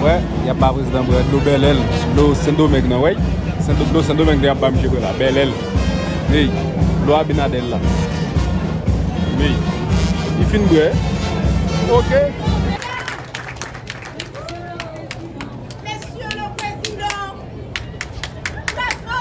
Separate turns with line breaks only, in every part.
Ouais, il y a pas président de Bel-El, de Saint-Domingue, non, ouais. Saint-Domingue, il y a pas monsieur là, Bel-El. Oui, l'eau Abinadel là. Oui, il finit bien. Ok.
Monsieur le Président, bravo!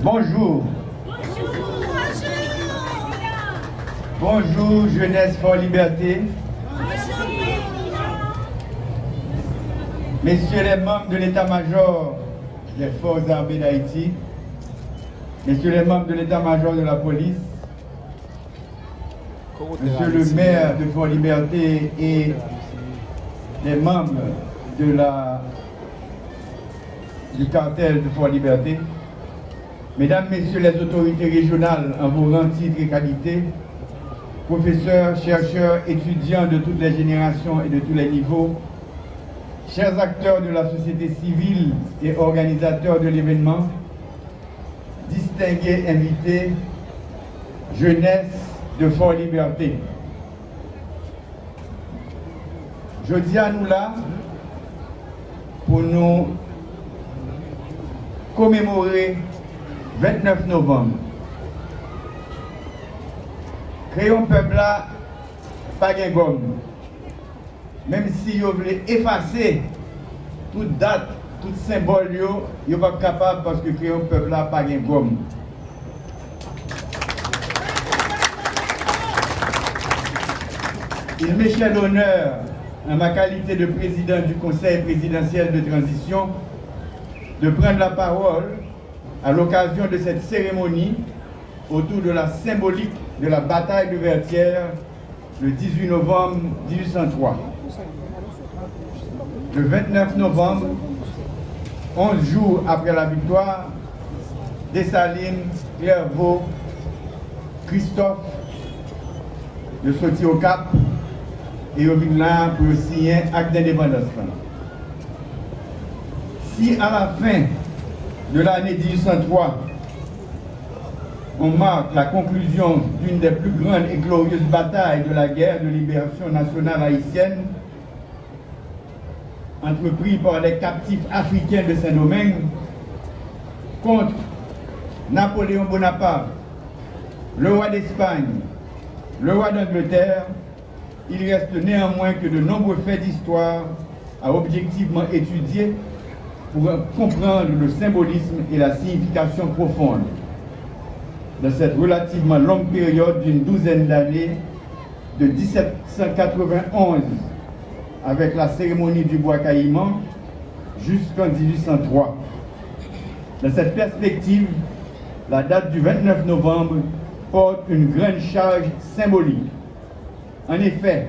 Bonjour. Bonjour, Jeunesse for Liberté. Messieurs les membres de l'état-major des forces armées d'Haïti, messieurs les membres de l'état-major de la police, monsieur le maire de Fort Liberté et les membres du cartel de Fort Liberté, mesdames, messieurs les autorités régionales en vos rangs, titres et qualités, professeurs, chercheurs, étudiants de toutes les générations et de tous les niveaux, chers acteurs de la société civile et organisateurs de l'événement, distingués invités, jeunesse de Fort Liberté. Je dis à nous là pour nous commémorer 29 novembre. Créons peuple là, pas de gomme. Même si vous voulez effacer toute date, tout symbole, vous n'êtes pas capable parce que créons peuple là, pas de gomme. Il m'est cher l'honneur, en ma qualité de président du Conseil présidentiel de transition, de prendre la parole à l'occasion de cette cérémonie autour de la symbolique de la bataille de Vertières le 18 novembre 1803. Le 29 novembre, 11 jours après la victoire, Dessalines, Clairvaux, Christophe de sortir au Cap et au là pour signer acte d'indépendance. Si à la fin de l'année 1803, on marque la conclusion d'une des plus grandes et glorieuses batailles de la guerre de libération nationale haïtienne, entreprise par les captifs africains de Saint-Domingue contre Napoléon Bonaparte, le roi d'Espagne, le roi d'Angleterre, il reste néanmoins que de nombreux faits d'histoire à objectivement étudier pour comprendre le symbolisme et la signification profonde de cette relativement longue période d'une douzaine d'années, de 1791 avec la cérémonie du bois caïman jusqu'en 1803. Dans cette perspective, la date du 29 novembre porte une grande charge symbolique. En effet,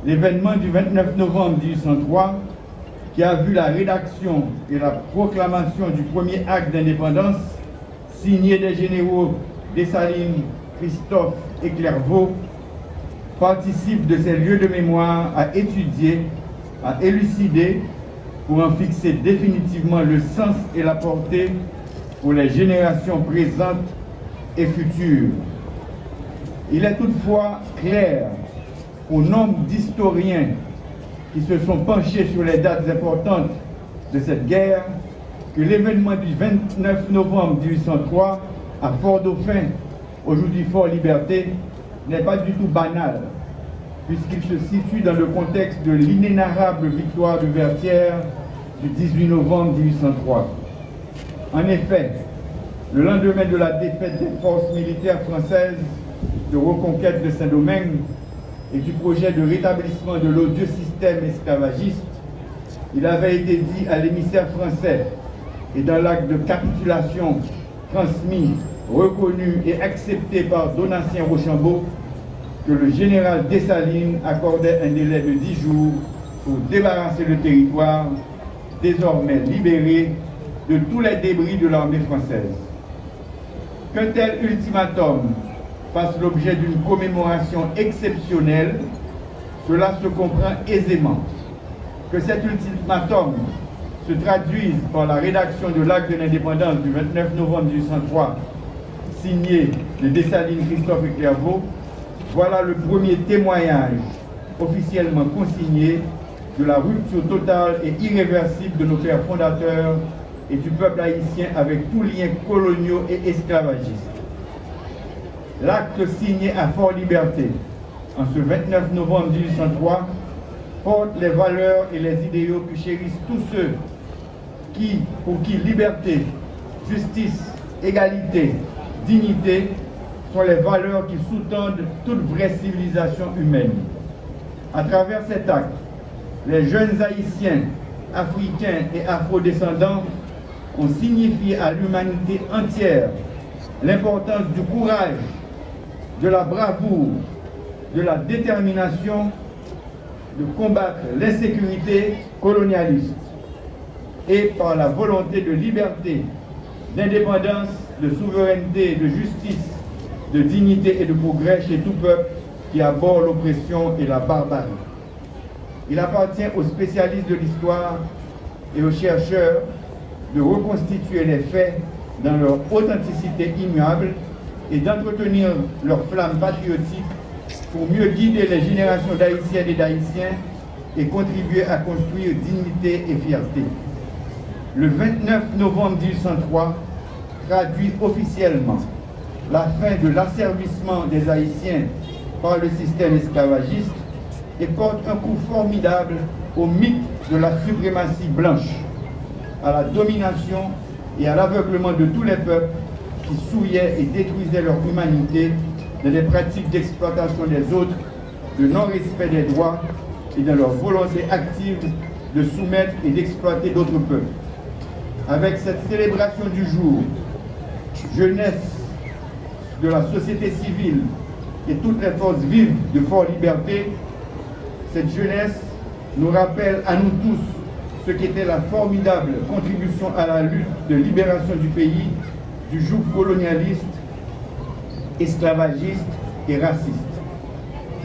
l'événement du 29 novembre 1803, qui a vu la rédaction et la proclamation du premier acte d'indépendance, signé des généraux Dessalines, Christophe et Clairvaux, participe de ces lieux de mémoire à étudier, à élucider, pour en fixer définitivement le sens et la portée pour les générations présentes et futures. Il est toutefois clair au nombre d'historiens qui se sont penchés sur les dates importantes de cette guerre que l'événement du 29 novembre 1803 à Fort-Dauphin, aujourd'hui Fort Liberté, n'est pas du tout banal, puisqu'il se situe dans le contexte de l'inénarrable victoire de Vertières du 18 novembre 1803. En effet, le lendemain de la défaite des forces militaires françaises de reconquête de Saint-Domingue et du projet de rétablissement de l'odieux système esclavagiste, il avait été dit à l'émissaire français et dans l'acte de capitulation transmis, reconnu et accepté par Donatien Rochambeau que le général Dessalines accordait un délai de 10 jours pour débarrasser le territoire, désormais libéré de tous les débris de l'armée française. Qu'un tel ultimatum fasse l'objet d'une commémoration exceptionnelle, cela se comprend aisément. Que cet ultimatum se traduise par la rédaction de l'acte de l'indépendance du 29 novembre 1803, signé de Dessalines, Christophe et Clairvaux, voilà le premier témoignage officiellement consigné de la rupture totale et irréversible de nos pères fondateurs et du peuple haïtien avec tous liens coloniaux et esclavagistes. L'acte signé à Fort-Liberté en ce 29 novembre 1803 porte les valeurs et les idéaux que chérissent tous ceux pour qui liberté, justice, égalité, dignité sont les valeurs qui sous-tendent toute vraie civilisation humaine. À travers cet acte, les jeunes Haïtiens, Africains et Afro-descendants ont signifié à l'humanité entière l'importance du courage, de la bravoure, de la détermination de combattre l'insécurité colonialiste et par la volonté de liberté, d'indépendance, de souveraineté, de justice, de dignité et de progrès chez tout peuple qui aborde l'oppression et la barbarie. Il appartient aux spécialistes de l'histoire et aux chercheurs de reconstituer les faits dans leur authenticité immuable et d'entretenir leur flamme patriotique pour mieux guider les générations d'Haïtiennes et d'Haïtiens et contribuer à construire dignité et fierté. Le 29 novembre 1803 traduit officiellement la fin de l'asservissement des Haïtiens par le système esclavagiste et porte un coup formidable au mythe de la suprématie blanche, à la domination et à l'aveuglement de tous les peuples qui souillaient et détruisaient leur humanité dans des pratiques d'exploitation des autres, de non-respect des droits et dans leur volonté active de soumettre et d'exploiter d'autres peuples. Avec cette célébration du jour, jeunesse de la société civile et toutes les forces vives de Fort-Liberté, cette jeunesse nous rappelle à nous tous ce qu'était la formidable contribution à la lutte de libération du pays du joug colonialiste, esclavagiste et raciste.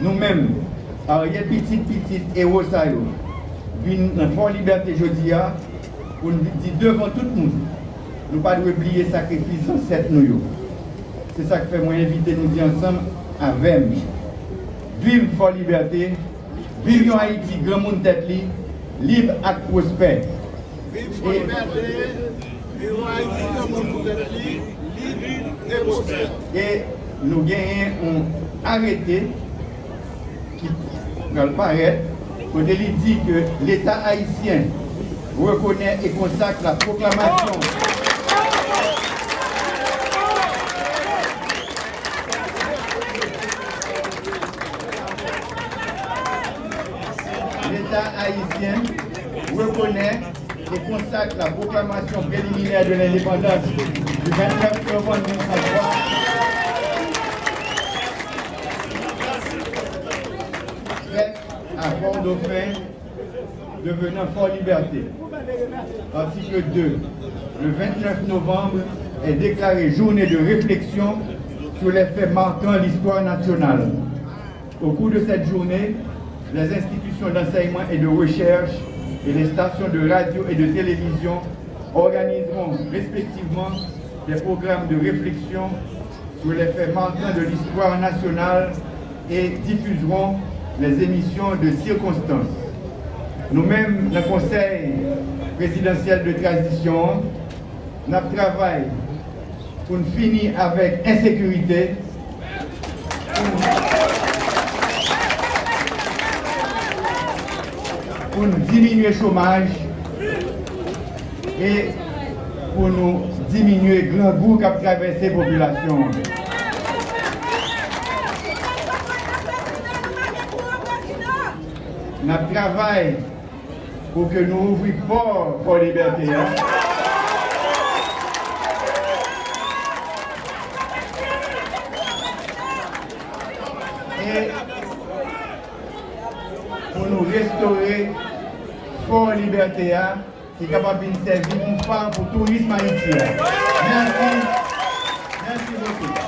Nous-mêmes, Ariel Petit et Rosario, venons dans Fort-Liberté jeudi pour nous dire devant tout le monde, nous ne pas oublier le sacrifice ancêtre nous. C'est ça que fait moi inviter nous dire ensemble avec nous. Vive Fort-Liberté, vive Haïti, grand monde tête libre et prospère.
Vive Fort-Liberté, vive Haïti, grand monde tête libre et prospère.
Et nous gagnons arrêté qui va paraître pour dire que l'État haïtien reconnaît et consacre la proclamation l'État haïtien reconnaît et consacre la proclamation préliminaire de l'indépendance du 29 novembre 1903 faite à Port-Dauphin, devenant Fort-Liberté. Article 2. Le 29 novembre est déclaré journée de réflexion sur les faits marquant l'histoire nationale. Au cours de cette journée, les institutions d'enseignement et de recherche et les stations de radio et de télévision organiseront respectivement des programmes de réflexion sur les faits marquants de l'histoire nationale et diffuseront les émissions de circonstances. Nous-mêmes, le Conseil présidentiel de transition, nous travaillons pour finir avec insécurité, pour diminuer le chômage et pour nous diminuer le grand goût qu'a traversé la population. Nous travaillons pour que nous ouvrions port pour la liberté. Et pour nous restaurer Fort Liberté qui est capable de servir une femme pour le tourisme haïtien. Merci. Merci beaucoup.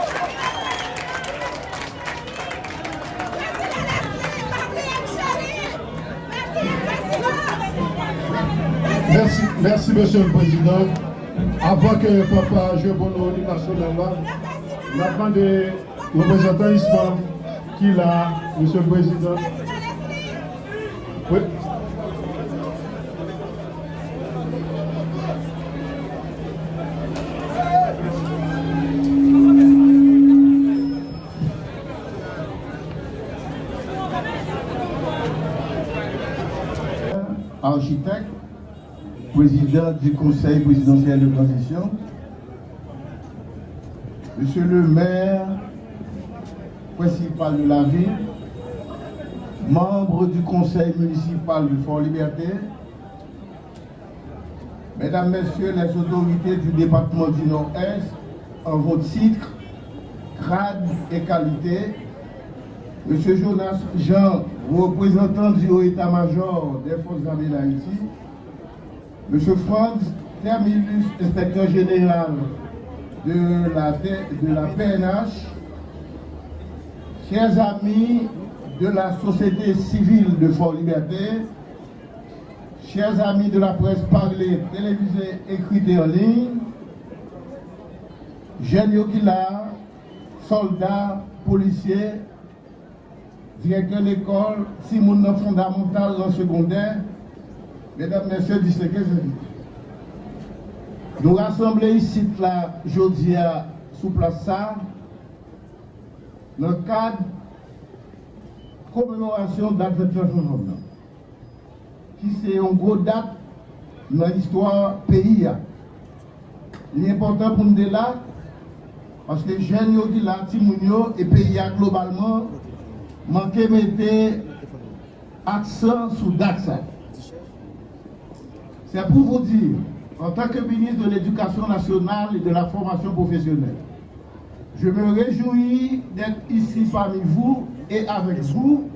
Merci, Monsieur le Président. Avant que Papa Jebono lui passe la main,
On apprend des représentants ISPAM qui là, Monsieur le Président. Oui.
Architecte, président du Conseil présidentiel de transition, Monsieur le maire principal de la ville, membre du conseil municipal de Fort-Liberté, Mesdames, Messieurs les autorités du département du Nord-Est, en votre titre, grade et qualité, Monsieur Jonas Jean, représentant du haut état-major des forces armées d'Haïti, Monsieur Franz Terminus, inspecteur général de la PNH, chers amis de la société civile de Fort-Liberté, chers amis de la presse parlée, télévisée, écrite et en ligne, jeunes Yokila, soldats, policiers, directeur d'école, Simon fondamental en secondaire, mesdames, messieurs, distingués invités. Nous rassemblons ici là, aujourd'hui, sous place ça, dans le cadre de commémoration de la date 29 novembre, qui c'est une grosse date dans l'histoire du pays. Il est important pour nous de là, parce que les jeunes qui là, Timounio et le pays globalement, manqué de mettre accent sur date ça. C'est pour vous dire, en tant que ministre de l'Éducation nationale et de la formation professionnelle, je me réjouis d'être ici parmi vous et avec vous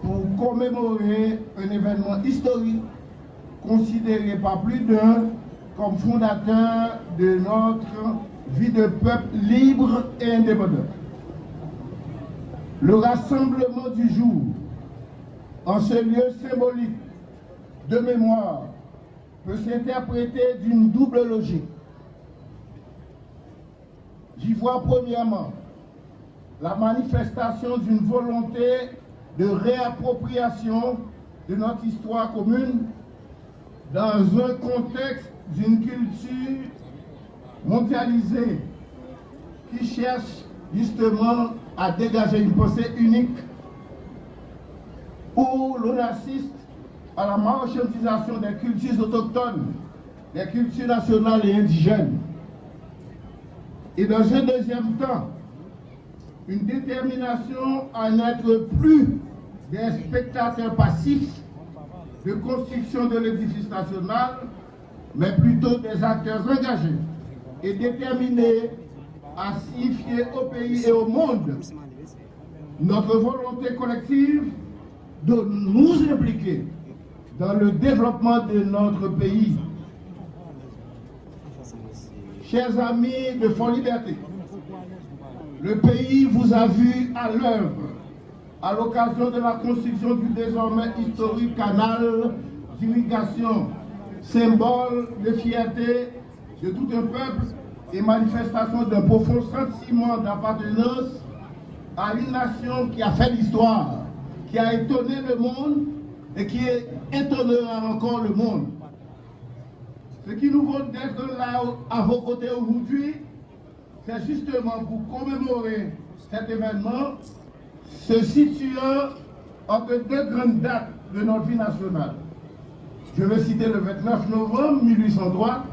pour commémorer un événement historique considéré par plus d'un comme fondateur de notre vie de peuple libre et indépendant. Le rassemblement du jour, en ce lieu symbolique de mémoire, peut s'interpréter d'une double logique. J'y vois premièrement la manifestation d'une volonté de réappropriation de notre histoire commune dans un contexte d'une culture mondialisée qui cherche justement à dégager une pensée unique où l'on assiste à la marchandisation des cultures autochtones, des cultures nationales et indigènes. Et dans un deuxième temps, une détermination à n'être plus des spectateurs passifs de construction de l'édifice national, mais plutôt des acteurs engagés et déterminés à signifier au pays et au monde notre volonté collective de nous impliquer dans le développement de notre pays. Chers amis de Fort-Liberté, le pays vous a vu à l'œuvre à l'occasion de la construction du désormais historique canal d'irrigation, symbole de fierté de tout un peuple et manifestation d'un profond sentiment d'appartenance à une nation qui a fait l'histoire, qui a étonné le monde et qui étonnera encore le monde. Ce qui nous vaut d'être là à vos côtés aujourd'hui, c'est justement pour commémorer cet événement se situant entre deux grandes dates de notre vie nationale. Je vais citer le 29 novembre 1803,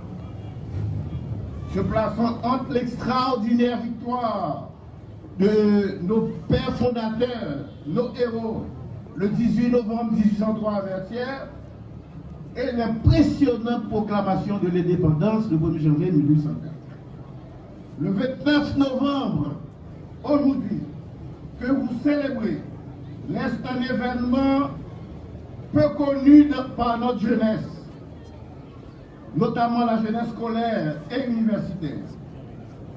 se plaçant entre l'extraordinaire victoire de nos pères fondateurs, nos héros, le 18 novembre 1803 à Vertières, et l'impressionnante proclamation de l'indépendance le 1er janvier 1804. Le 29 novembre, aujourd'hui, que vous célébrez, reste un événement peu connu par notre jeunesse, notamment la jeunesse scolaire et universitaire.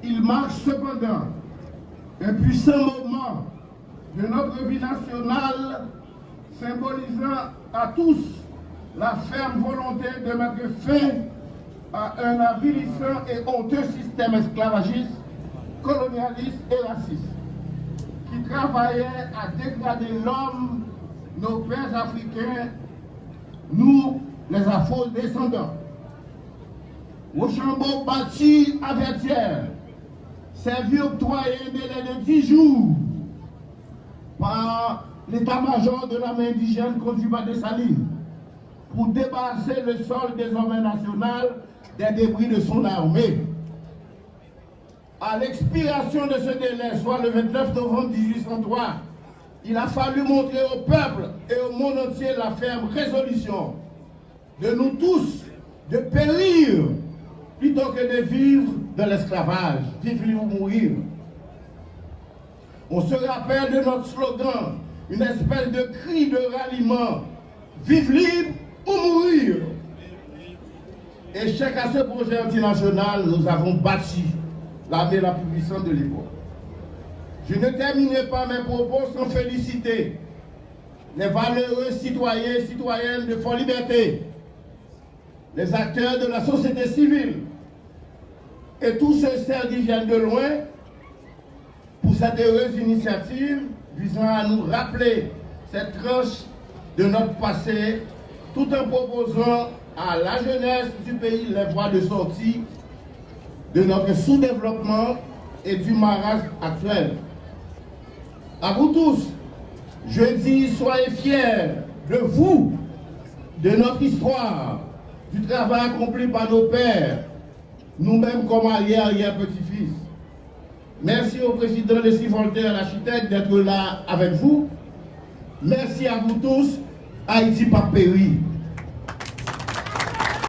Il marque cependant un puissant moment de notre vie nationale, symbolisant à tous la ferme volonté de mettre fin à un avilissant et honteux système esclavagiste
colonialistes et racistes qui travaillaient à dégrader l'homme, nos pères africains, nous, les afro-descendants. Rochambeau bâti à Vertières, servi octroyé un délai de 10 jours par l'état-major de l'armée indigène conduit par Dessalines pour débarrasser le sol désormais national des débris de son armée. À l'expiration de ce délai, soit le 29 novembre 1803, il a fallu montrer au peuple et au monde entier la ferme résolution de nous tous de périr plutôt que de vivre de l'esclavage, vivre ou mourir. On se rappelle de notre slogan, une espèce de cri de ralliement, vive libre ou mourir. Échec à ce projet antinational, nous avons bâti l'armée la plus puissante de l'époque. Je ne terminerai pas mes propos sans féliciter les valeureux citoyens et citoyennes de Fort Liberté, les acteurs de la société civile et tous ceux qui viennent de loin pour cette heureuse initiative visant à nous rappeler cette tranche de notre passé tout en proposant à la jeunesse du pays les voies de sortie de notre sous-développement et du marasme actuel. À vous tous, je dis, soyez fiers de vous, de notre histoire, du travail accompli par nos pères, nous-mêmes comme arrière-petit-fils. Merci au président Leslie Voltaire, l'architecte, d'être là avec vous. Merci à vous tous. Haïti pas péri.